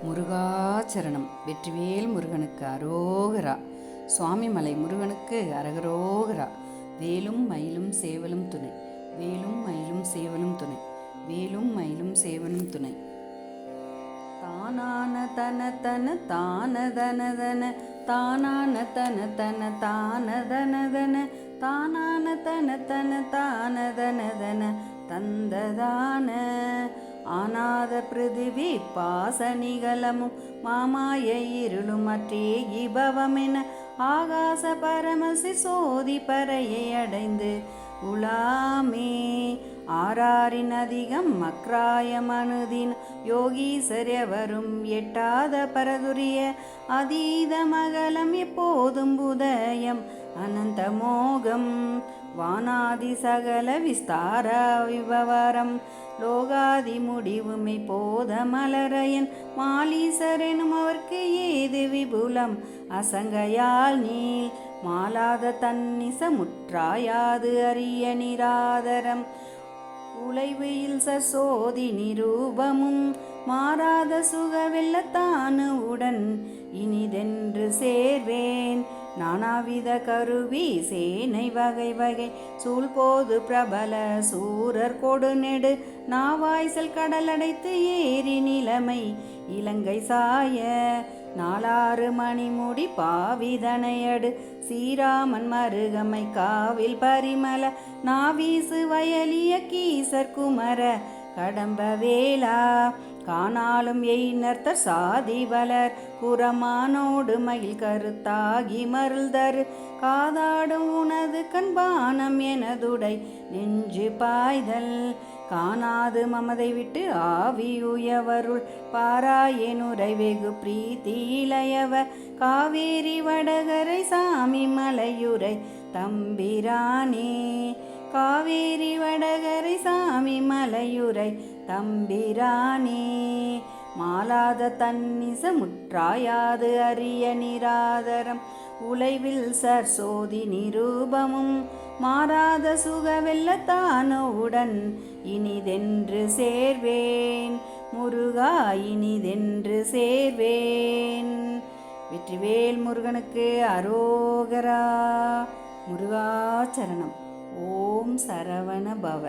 முருகாச்சரணம். வெற்றிவேல் முருகனுக்கு அரோகரா. சுவாமிமலை முருகனுக்கு அரகரோகரா. வேலும் மயிலும் சேவலும் துணை. வேலும் மயிலும் சேவலும் துணை. வேலும் மயிலும் சேவலும் துணை. தானான தன தன தான தன தன தானான தன தன தான தன தன தானான தன தன தான தன தன தந்ததான ஆனாத பிருதிவி பாசனிகலமும் மாமாய இருளும் அற்றே இபவமென ஆகாச பரமசி சோதி பறையை அடைந்து உலாமே ஆராரின் அதிகம் அக்ராய மனுதின் யோகீசரியவரும் எட்டாத பரதுரிய அதீத மகளம் எப்போதும் புதயம் அனந்த மோகம் வானாதி சகல விஸ்தார விபவரம் லோகாதி முடிவுமை போத மலரையன் மாலீசரெனும் அவர்க்கு ஏது விபுலம் அசங்கையால் நீள் மாலாத தன்னிச முற்றாயாது அரிய நிராதரம் உழைவில் சோதி நிரூபமும் மாறாத சுகவெல்லத்தானு உடன் இனிதென்று சேர்வேன் நானாவித கருவி சேனை வகை வகை சூழ்போது பிரபல சூரர் கொடுநெடு நாவாய்சல் கடலடைத்து ஏறி நிலைமை இலங்கை சாய நாலாறு மணிமுடி பாவிதனையடு சீராமன் மருகமை காவில் பரிமல நாவீசு வயலிய கீசர் குமர கடம்ப வேளா காணாலும் எய்நர்த்தர் சாதி வளர் புறமானோடு மயில் கருத்தாகி மருள்தரு காதாடும் உனது கண்பானம் எனதுடை நெஞ்சு பாய்தல் காணாது மமதை விட்டு ஆவி உயவருள் பாராயனுரை வெகு பிரீத்தி இளையவ காவேரி வடகரை சாமி மலையுரை தம்பிரானே காவேரி வடகரை சாமி மலையுரை தம்பிரானே மாலாத தன்னிச முற்றாயாது அரிய நிராதரம் உழைவில் சோதி நிரூபமும் மாறாத சுகவெல்லத்தானோவுடன் இனிதென்று சேர்வேன் முருகா இனிதென்று சேர்வேன். வெற்றிவேல் முருகனுக்கு அரோகரா. முருகாச்சரணம். ஓம் சரவண பவ.